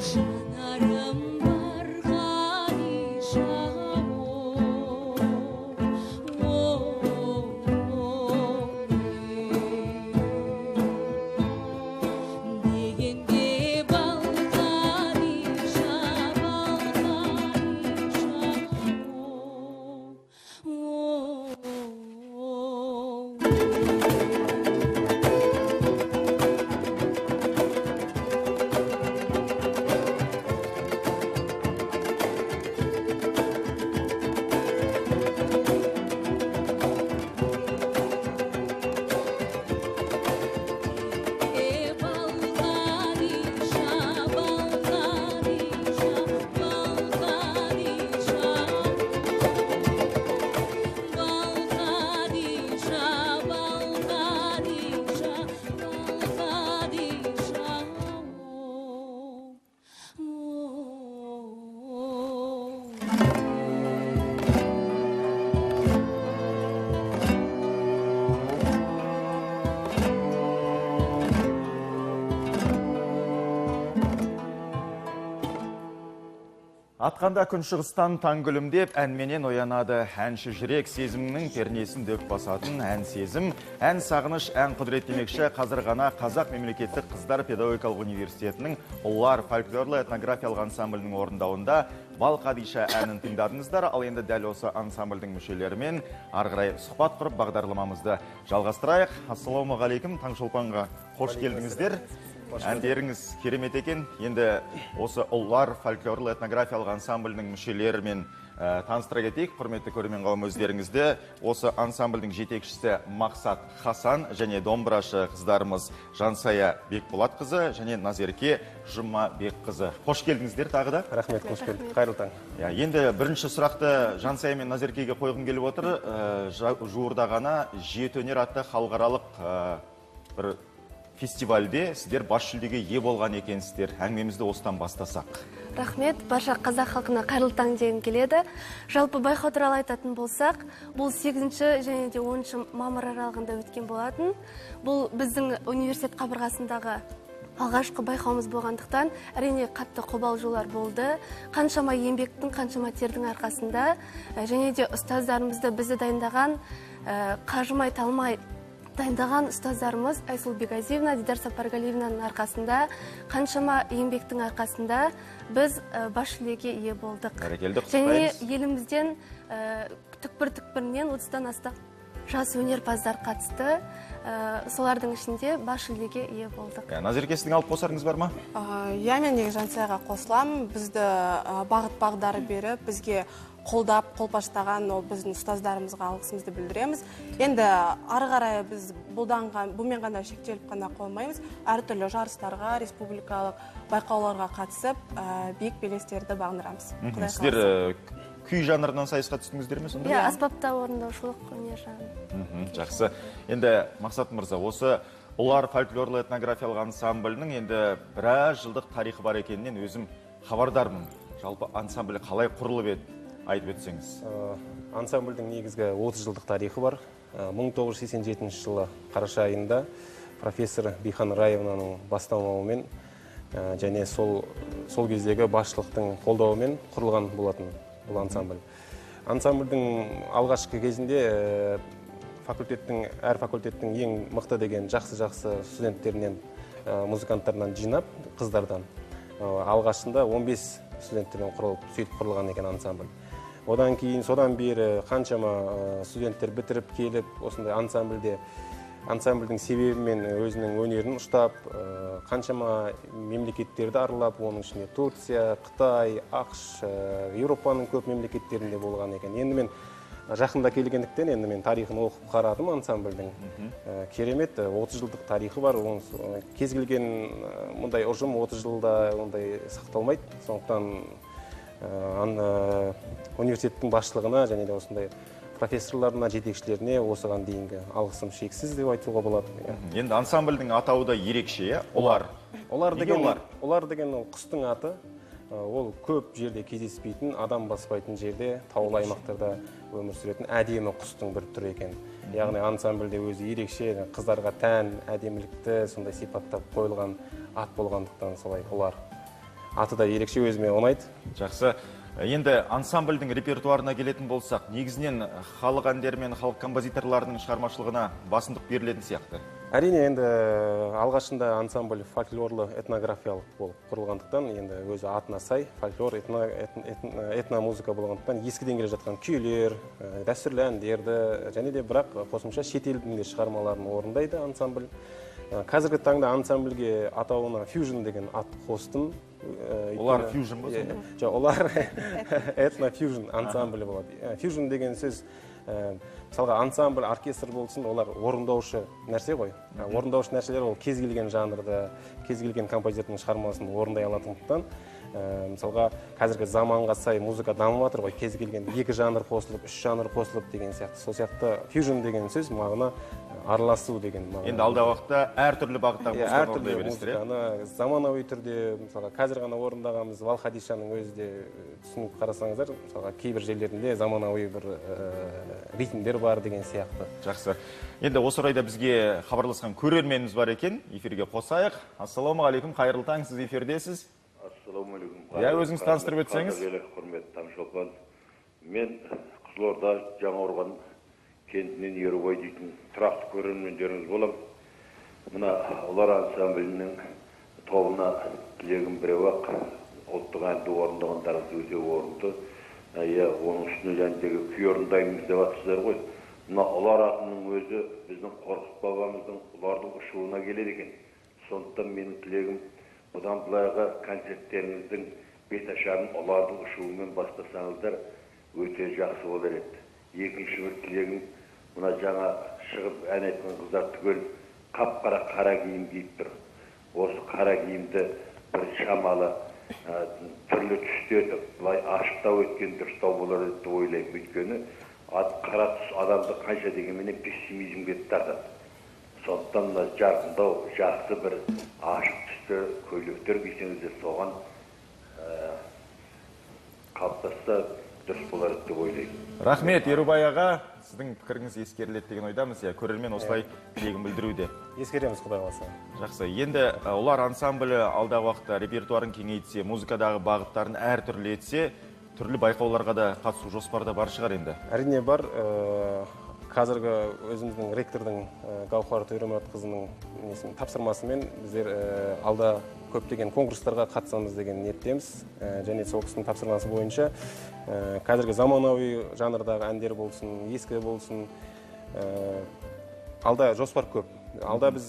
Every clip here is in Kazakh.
жанарым бар Хадиша, дегенде бал Хадиша, Атқанда күншығыстан таң күлімдеп, әнменен оянады. Әнші жүрек сезімнің пернесін дөк басатын ән сезім, ән сағыныш, ән құдірет демекші қазір ғана Қазақ мемлекеттік қыздар педагогикалық университетінің ұллар фольклорлы этнографиялық ансамблінің орындауында Бал Хадиша әнін тыңдадыңыздар. Ал енді дәл осы ансамблдің мүшелерімен арғырай сұхбат құрып бағдарламамызды жалғастырайық. Ассалаумағалейкум, Таңшолпанға қош келдіңіздер. Әндеріңіз керемет екен. Енді осы ұллар фольклорлы этнографиялық ансамблінің мүшелерімен таныстыра кетейік. Құрметті көрермен қауым, өздеріңізді осы ансамблдің жетекшісі Мақсат Хасан және домбырашы қыздарымыз Жансая Бекболатқызы және Назерке Жұмабекқызы. Қош келдіңіздер тағы да. Рахмет, қош келдік. Қайырлы таң. Енді бірінші сұрақты Жансая мен Назеркеге қойғым келіп отыр. Жуырда ғана Жеті өнер атты халықаралық бір фестивальде сіздер бас жүлдеге ие болған екенсіздер. Әңгімемізді осыдан бастасақ. Рахмет, барша қазақ халқына қайырлы таң дегім келеді. Жалпы байқау туралы айтатын болсақ, бұл 8 және де 10 мамыр аралығында өткен болатын. Бұл біздің университет қабырғасындағы алғашқы байқауымыз болғандықтан, әрине қатты қобалжулар болды. Қаншама еңбектің, қаншама тердің арқасында және де ұстаздарымызды бізді дайындаған, қажымай талмай дайындаған ұстаздарымыз Айсұлу Бекәзиевна, Дидар Сапарғалиевнаның арқасында, қаншама еңбектің арқасында біз бас жүлдеге ие болдық. Және елімізден түкпір-түкпірінен 30-дан астам жас өнерпаздар қатысты. Солардың ішінде бас жүлдеге ие болдық. Назерке, сіздің алып қосарыңыз бар ма? Мен Жансаяға қосыламын. Бізді бағыт-бағдары беріп, бізге қолдап, қолпаштаған біздің ұстаздарымызға алғысымызды білдіреміз. Енді ары қарай біз бұмен ғана шектеліп қана қоймаймыз. Әртүрлі жарыстарға, республикалық байқауларға қатысып, биік белестерді бағындырамыз. Сіздер күй жанрынан сайысқа түстіңіздер ме сонда? Аспапта орындаушылық өнер жағын. Жақсы. Енді Мақсат мырза, осы ұллар фольклорлы этнографиялық ансамблінің енді біраз жылдық тарихы бар екенінен өзім хабардармын. Жалпы ансамбль қалай құрылып еді? Айтып өтсеңіз. Ансамблдің негізгі 30 жылдық тарихы бар. 1987 жылы қараша айында профессор Бихан Раевнаның бастамауымен және сол кездегі басшылықтың қолдауымен құрылған болатын бұл ансамбль. Ансамблдің алғашқы кезінде әр факультеттің ең мықты деген жақсы студенттерінен, музыканттарынан жинап, қыздардан алғашында 15 студенттерден сөйтіп құрылған екен ансамбль. Одан кейін содан бері қаншама студенттер бітіріп келіп, осындай ансамбльдің себебімен өзінің өнерін ұштап, қаншама мемлекеттерді аралап, оның ішінде Турция, Қытай, ақш, Еуропаның көп мемлекеттерінде болған екен. Енді мен жақында келгендіктен енді мен тарихын оқып қарадым ансамбльдің. Керемет, 30 жылдық тарихы бар. Кез келген мұндай ұжым 30 жылда ондай сақталмайды. Сондықтан университеттің басшылығына және де осындай профессорларына, жетекшілеріне осыған дейінгі алғысым шексіз деп айтуға болады. Енді ансамбльдің атауы да ерекше, ұлар. Ұлар деген құстың аты. Ол көп жерде кездеспейтін, адам баспайтын жерде, таулы аймақтарда өмір сүретін әдемі құстың бір түрі екен. Яғни ансамбльде өзі ерекше, қыздарға тән әдемілікті сондай сипаттап қойылған ат болғандықтан солай ұлар. аты да ерекше, өзіме ұнайды. Жақсы. Енді ансамбльдің репертуарына келетін болсақ, негізінен халық әндері мен халық композиторларының шығармашылығына басымдық берілетін сияқты. Әрине, енді алғашында ансамбль фольклорлы этнографиялық болып құрылғандықтан, енді өзі атына сай фольклор, этномузыка болғандықтан ескіден келе жатқан күйлер, дәстүрлі әндерді және де бірақ қосымша шетелдің де шығармаларын орындайды ансамбль. Қазіргі таңда ансамбльге атауына фьюжн деген ат қостым. Олар фьюжн ба сонда? Жоқ, олар этно-фьюжн ансамблі болады. Фьюжн деген сөз, мысалға ансамбль, оркестр болсын, олар орындаушы нәрсе ғой. Орындаушы нәрселер ол кез келген жанрда, кез келген композитордың шығармасын орындай алатындықтан, мысалға қазіргі заманға сай музыка дамып жатыр ғой, кез келген 2 жанр қосылып, 3 жанр қосылып деген сияқты. Сол сияқты фьюжн деген сөз мағына араласу деген мағына. Енді алдағы уақытта әртүрлі бағыттағы музыканы орындай бересіздер. Әртүрлі заманауи түрде, мысалға қазір ғана орындағанымыз Вал Хадишаның өзі де түсініп қарасаңыздар, мысалға кейбір жерлерінде заманауи бір ритмдер бар деген сияқты. Жақсы. Енді осы орайда бізге хабарласқан көрерменіміз бар екен, эфирге қосайық. Ассалаумағалейкум, қайырлы таң, сіз эфирдесіз. Ассалаумағалейкум. Өзіңіз таныстырып өтсеңіз. Құрметті Таңшолпан. Мен Қызылорда Жаңаорған кентінен Ерубай дейтін тұрақты көрермендеріңіз боламын. Мына олар ансамблінің тобына тілегім біреу-ақ, ұлттық әнді орындағандарыңыз өте орынды. Оның үстіне жәндегі күй орындаймыз деп жатсыздар ғой. Мына олар атының өзі біздің Қорқыт бабамыздың олардың ұшуына келеді екен. Сондықтан менің тілегім, бұдан былайғы концерттеріңіздің беташарын олардың ұшуымен бастасаңыздар өте жақсы болар еді. Екінші бір тілегім, мына жаңа шығып ән айтқан қыздар түгел қап-қара қара киім киіп тұр. Осы қара киімді бір шамалы түрлі түсте етіп, былай ашықтау еткен дұрыстау болар еді деп ойлаймын. Өйткені қара түс адамды қанша дегенменен пессимизмге тартады. Сондықтан мына жарқындау, жақсы бір ашық түсті көйлектер кисеңіздер соған қалыптасса дұрыс болар еді деп ойлаймын. Рахмет, Ерубай аға, сіздің пікіріңіз ескеріледі деген ойдамыз. Көрермен осылай тілегін білдіруде. Ескереміз, Құдай қаласа. Жақсы. Енді олар ансамблі алдағы уақытта репертуарын кеңейтсе, музыкадағы бағыттарын әртүрлі етсе, түрлі байқауларға да қатысу жоспарда бар шығар енді. Әрине бар. Қазіргі өзіміздің ректордың Гаухар Төремұратқызының тапсырмасымен біздер алда көптеген конкурстарға қатысамыз деген ниеттеміз. Және сол кісінің тапсырмасы бойынша қазіргі заманауи жанрдағы әндер болсын, ескі болсын, алда жоспар көп. Алда біз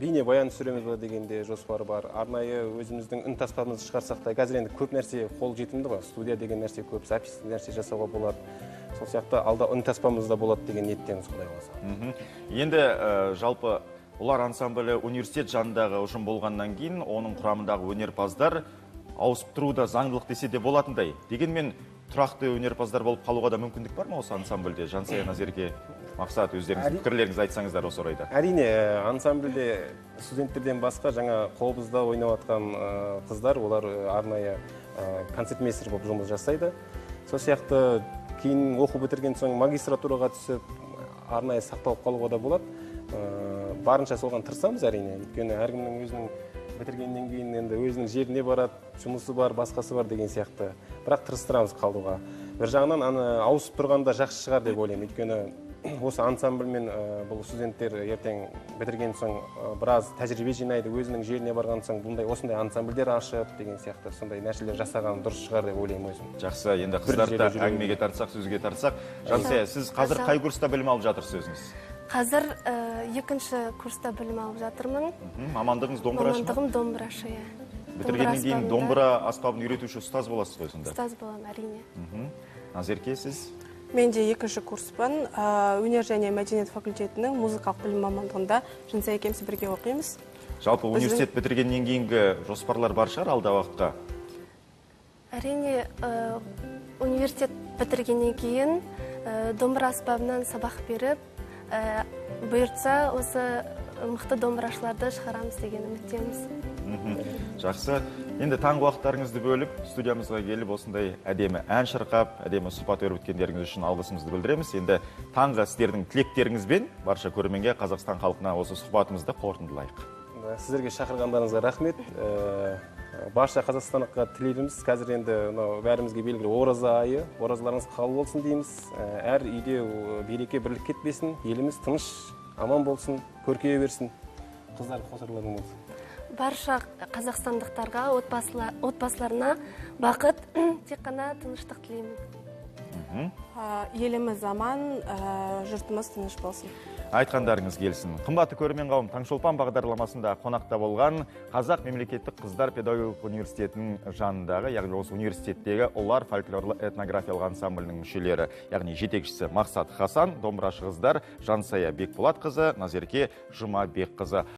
бейне баян түсіреміз ба дегенде жоспар бар. Арнайы өзіміздің үн таспамызды шығарсақ та, қазір енді көп нәрсе қол жетімді ғой. Студия деген нәрсе көп, запись нәрсе жасауға болады. Сол сияқты алда үн таспамызда болады деген ниеттеміз, Құдай қаласа. Енді жалпы олар ансамблі университет жанындағы ұжым болғаннан кейін, оның құрамындағы өнерпаздар ауысып тұруда заңдылық десе де болатындай. Дегенмен тұрақты өнерпаздар болып қалуға да мүмкіндік бар ма осы ансамбльде? Жансая, Назерке, Мақсат, өздеріңіз пікірлеріңіз айтсаңыздар осы орайда. Әрине, ансамбльде студенттерден басқа жаңа қобызда ойнап жатқан қыздар, олар арнайы концертмейстер болып жұмыс жасайды. Сол сияқты кейін оқу бітірген соң магистратураға түсіп, арнайы сақталып қалуға да болады. Барынша соған тырысамыз әрине. Өйткені әркімнің өзінің бітіргеннен кейін енді өзінің жеріне барады, жұмысы бар, басқасы бар деген сияқты. Бірақ тырыстырамыз қалуға. Бір жағынан ауысып тұрғанда жақсы шығар деп ойлаймын. Өйткені осы ансамбльмен бұл студенттер ертең бітірген соң біраз тәжірибе жинайды, өзінің жеріне барған соң бұндай осындай ансамбльдер ашып деген сияқты сондай нәрселер жасаған дұрыс шығар деп ойлаймын өзім. Жақсы, енді қыздарды әңгімеге тартсақ, сөзге тартсақ. Жансая, сіз қазір қай курста білім алып жатырсыз өзіңіз? Қазір екінші курста білім алып жатырмын. Мамандығыңыз домбырашы ма? Мамандығым домбырашы, иә. Бітіргеннен кейін домбыра аспабын үйретуші ұстаз боласыз ғой сонда? Ұстаз боламын, әрине. Назерке, сіз? Мен де екінші курспын. Өнер және мәдениет факультетінің музыкалық білім мамандығында Жансая екеуміз бірге оқимыз. Жалпы университет бітіргеннен кейінгі жоспарлар бар шығар алдағы уақытқа? Әрине, университет бітіргеннен кейін домбыра аспабынан сабақ беріп, бұйыртса осы мықты домбырашыларды шығарамыз деген үміттеміз. Жақсы. Енді таңғы уақыттарыңызды бөліп, студиямызға келіп осындай әдемі ән шырқап, әдемі сұхбат беріп өткендеріңіз үшін алғысымызды білдіреміз. Енді таңғы сіздердің тілектеріңізбен барша көрерменге, Қазақстан халқына осы сұхбатымызды қорытындылайық. Сіздерге шақырғандарыңызға рахмет. Барша қазақстандыққа тілейтіміз, қазір енді бәрімізге белгілі ораза айы, оразаларыңыз қабыл болсын дейміз. Әр үйде береке бірлік кетпесін, еліміз тыныш, аман болсын, көркейе берсін. Қыздар қосарларың болсын. Барша қазақстандықтарға, отбасыларына бақыт, тек қана тыныштық тілеймін. Еліміз аман, жұртымыз тыныш болсын. Айтқандарыңыз келсін. Қымбатты көрермен қауым, Таңшолпан бағдарламасында қонақта болған Қазақ мемлекеттік қыздар педагогикалық университетінің жанындағы, яғни осы университеттегі ұлар фольклорлы этнографиялық ансамблінің мүшелері, яғни жетекшісі Мақсат Хасан, домбырашы қыздар Жансая Бекболатқызы, Назерке Жұмабекқызы.